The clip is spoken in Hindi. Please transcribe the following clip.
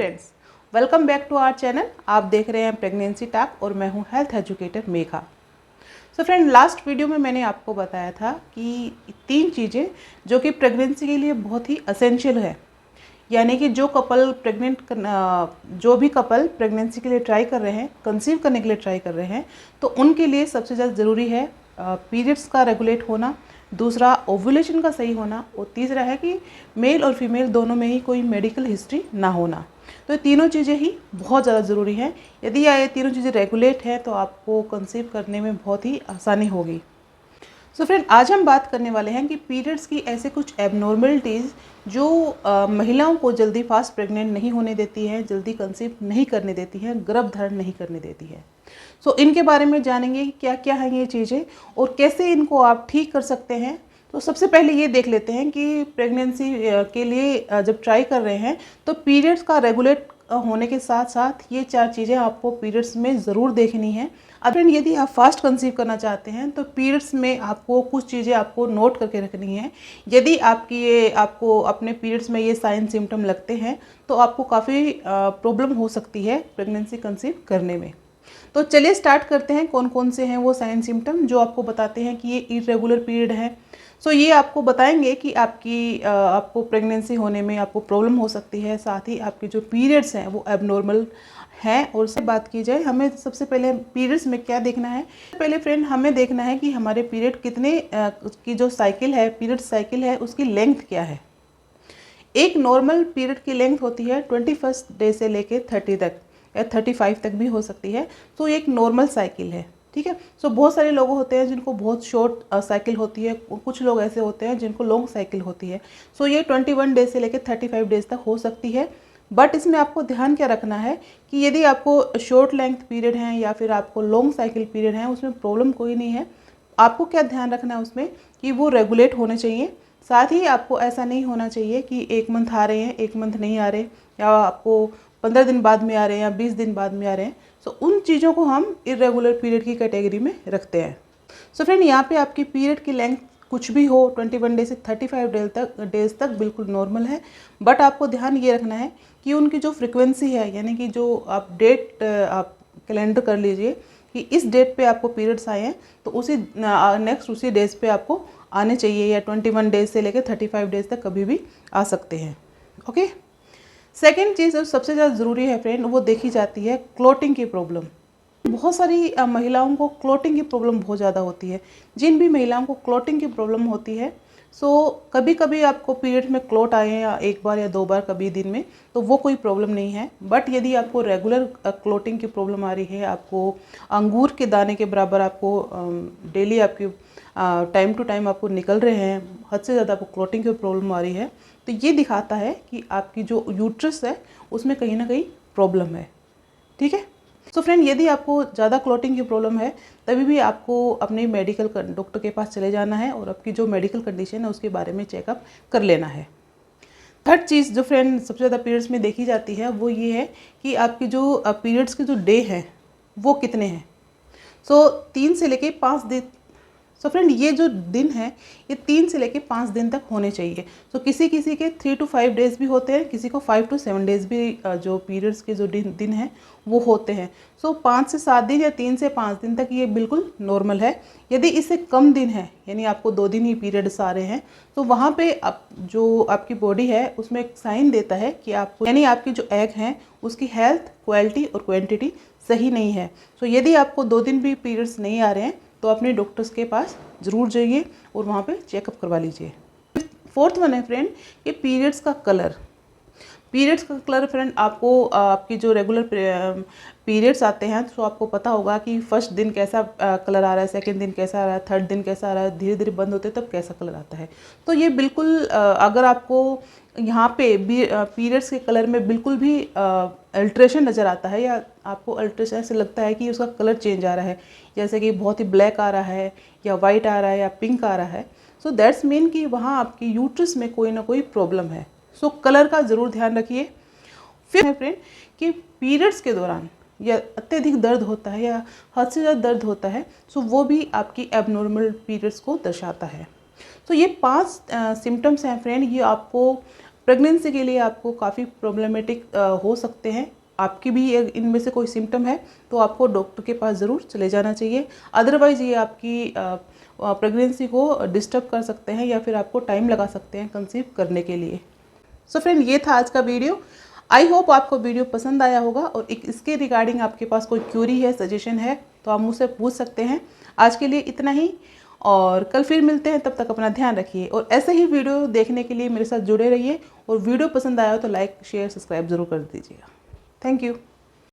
Friends, welcome back to our channel. आप देख रहे हैं प्रेगनेंसी टॉक और मैं हूं health educator Megha. So friend, last video में मैंने आपको बताया था कि 3 चीज़ें जो कि प्रेगनेंसी के लिए बहुत ही असेंशियल है, यानी कि जो भी कपल प्रेगनेंसी के लिए ट्राई कर रहे हैं, कंसीव करने के लिए ट्राई कर रहे हैं, तो उनके लिए सबसे ज़्यादा ज़रूरी है पीरियड्स का रेगुलेट होना, दूसरा ओव्यूलेशन का सही होना, और तीसरा है कि मेल और फीमेल दोनों में ही कोई मेडिकल हिस्ट्री ना होना। तो ये तीनों चीज़ें ही बहुत ज़्यादा ज़रूरी हैं। यदि ये तीनों चीज़ें रेगुलेट हैं तो आपको कंसीव करने में बहुत ही आसानी होगी। सो फ्रेंड, आज हम बात करने वाले हैं कि पीरियड्स की ऐसे कुछ एबनॉर्मलिटीज़ जो महिलाओं को जल्दी फास्ट प्रेग्नेंट नहीं होने देती है, जल्दी कंसीव नहीं करने देती है, गर्भ धारण नहीं करने देती है। सो इनके बारे में जानेंगे कि क्या क्या हैं ये चीज़ें और कैसे इनको आप ठीक कर सकते हैं। तो सबसे पहले ये देख लेते हैं कि प्रेगनेंसी के लिए जब ट्राई कर रहे हैं तो पीरियड्स का रेगुलेट होने के साथ साथ ये 4 चीज़ें आपको पीरियड्स में ज़रूर देखनी है। अब यदि आप फास्ट कंसीव करना चाहते हैं तो पीरियड्स में आपको कुछ चीज़ें आपको नोट करके रखनी है। यदि आपको अपने पीरियड्स में ये साइन सिम्टम लगते हैं तो आपको काफ़ी प्रॉब्लम हो सकती है प्रेगनेंसी कंसीव करने में। तो चलिए स्टार्ट करते हैं कौन कौन से हैं वो साइन सिम्टम जो आपको बताते हैं कि ये इरेगुलर पीरियड है। सो ये आपको बताएंगे कि आपको प्रेगनेंसी होने में आपको प्रॉब्लम हो सकती है, साथ ही आपके जो पीरियड्स हैं वो एबनॉर्मल हैं। और से बात की जाए, हमें सबसे पहले पीरियड्स में क्या देखना है। पहले फ्रेंड, हमें देखना है कि हमारे पीरियड कितने की जो साइकिल है, पीरियड साइकिल है, उसकी लेंथ क्या है। एक नॉर्मल पीरियड की लेंथ होती है 21 डे से लेके 30 तक या 35 तक भी हो सकती है। तो ये एक नॉर्मल साइकिल है, ठीक है। सो बहुत सारे लोग होते हैं जिनको बहुत शॉर्ट साइकिल होती है, कुछ लोग ऐसे होते हैं जिनको लॉन्ग साइकिल होती है। सो ये 21 डेज से लेकर 35 डेज तक हो सकती है। बट इसमें आपको ध्यान क्या रखना है कि यदि आपको शॉर्ट लेंथ पीरियड है या फिर आपको लॉन्ग साइकिल पीरियड है, उसमें प्रॉब्लम कोई नहीं है। आपको क्या ध्यान रखना है उसमें कि वो रेगुलेट होने चाहिए। साथ ही आपको ऐसा नहीं होना चाहिए कि 1 मंथ आ रहे हैं, 1 मंथ नहीं आ रहे, या आपको 15 दिन बाद में आ रहे हैं या 20 दिन बाद में आ रहे हैं। सो उन चीज़ों को हम इरेगुलर पीरियड की कैटेगरी में रखते हैं। सो फ्रेंड, यहाँ पे आपकी पीरियड की लेंथ कुछ भी हो, 21 डे से 35 डेज तक बिल्कुल नॉर्मल है। बट आपको ध्यान ये रखना है कि उनकी जो फ्रिक्वेंसी है, यानी कि जो आप डेट आप कैलेंडर कर लीजिए कि इस डेट पे आपको पीरियड्स आए हैं, तो उसी डेज पे आपको आने चाहिए, या 21 डेज से लेकर 35 डेज तक कभी भी आ सकते हैं। ओके। सेकेंड चीज़ जो सबसे ज़्यादा ज़रूरी है फ्रेंड, वो देखी जाती है क्लोटिंग की प्रॉब्लम। बहुत सारी महिलाओं को क्लोटिंग की प्रॉब्लम बहुत ज़्यादा होती है। जिन भी महिलाओं को क्लोटिंग की प्रॉब्लम होती है, सो कभी कभी आपको पीरियड में क्लोट आए या 1 बार या 2 बार कभी दिन में, तो वो कोई प्रॉब्लम नहीं है। बट यदि आपको रेगुलर क्लोटिंग की प्रॉब्लम आ रही है, आपको अंगूर के दाने के बराबर आपको डेली आपकी टाइम टू टाइम आपको निकल रहे हैं, हद से ज़्यादा आपको क्लोटिंग की प्रॉब्लम आ रही है, तो ये दिखाता है कि आपकी जो यूट्रस है उसमें कहीं ना कहीं प्रॉब्लम है, ठीक है। सो फ्रेंड, यदि आपको ज़्यादा क्लोटिंग की प्रॉब्लम है तभी भी आपको अपने मेडिकल डॉक्टर के पास चले जाना है और आपकी जो मेडिकल कंडीशन है उसके बारे में चेकअप कर लेना है। थर्ड चीज़ जो फ्रेंड सबसे ज़्यादा पीरियड्स में देखी जाती है वो ये है कि आपकी जो पीरियड्स के जो डे हैं वो कितने हैं। सो 3 से लेके 5 दिन। सो फ्रेंड, ये जो दिन है ये 3 से लेके 5 दिन तक होने चाहिए। सो किसी किसी के 3 to 5 डेज़ भी होते हैं, किसी को 5 to 7 डेज़ भी जो पीरियड्स के जो दिन हैं वो होते हैं। सो 5 से 7 दिन या 3 से 5 दिन तक ये बिल्कुल नॉर्मल है। यदि इससे कम दिन है, यानी आपको 2 दिन ही पीरियड्स आ रहे हैं, तो वहाँ पे जो आपकी बॉडी है उसमें एक साइन देता है कि आपको, यानी आपकी जो एग हैं उसकी हेल्थ, क्वालिटी और क्वांटिटी सही नहीं है। सो यदि आपको 2 दिन भी पीरियड्स नहीं आ रहे हैं तो अपने डॉक्टर्स के पास ज़रूर जाइए और वहाँ पे चेकअप करवा लीजिए। फोर्थ वन है फ्रेंड, ये पीरियड्स का कलर। पीरियड्स का कलर फ्रेंड, आपको आपकी जो रेगुलर पीरियड्स आते हैं तो आपको पता होगा कि फर्स्ट दिन कैसा कलर आ रहा है, सेकंड दिन कैसा आ रहा है, थर्ड दिन कैसा आ रहा है, धीरे धीरे बंद होते हैं तब कैसा कलर आता है। तो ये बिल्कुल अगर आपको यहाँ पे भी पीरियड्स के कलर में बिल्कुल भी अल्ट्रेशन नज़र आता है, या आपको अल्ट्रेशन से लगता है कि उसका कलर चेंज आ रहा है, जैसे कि बहुत ही ब्लैक आ रहा है या वाइट आ रहा है या पिंक आ रहा है, सो दैट्स मीन कि वहाँ आपकी यूट्रस में कोई ना कोई प्रॉब्लम है। सो कलर का ज़रूर ध्यान रखिए। फिर है फ्रेंड कि पीरियड्स के दौरान या अत्यधिक दर्द होता है या हद से ज़्यादा दर्द होता है, सो वो भी आपकी एबनॉर्मल पीरियड्स को दर्शाता है। तो ये 5 सिम्टम्स हैं फ्रेंड, ये आपको प्रेगनेंसी के लिए आपको काफ़ी प्रॉब्लमेटिक हो सकते हैं। आपकी भी इनमें से कोई सिम्टम है तो आपको डॉक्टर के पास ज़रूर चले जाना चाहिए, अदरवाइज़ ये आपकी प्रेगनेंसी को डिस्टर्ब कर सकते हैं या फिर आपको टाइम लगा सकते हैं कंसीव करने के लिए। सो फ्रेंड, ये था आज का वीडियो। आई होप आपको वीडियो पसंद आया होगा और इसके रिगार्डिंग आपके पास कोई क्यूरी है, सजेशन है तो आप मुझसे पूछ सकते हैं। आज के लिए इतना ही और कल फिर मिलते हैं, तब तक अपना ध्यान रखिए और ऐसे ही वीडियो देखने के लिए मेरे साथ जुड़े रहिए और वीडियो पसंद आया हो तो लाइक शेयर सब्सक्राइब ज़रूर कर दीजिएगा। Thank you.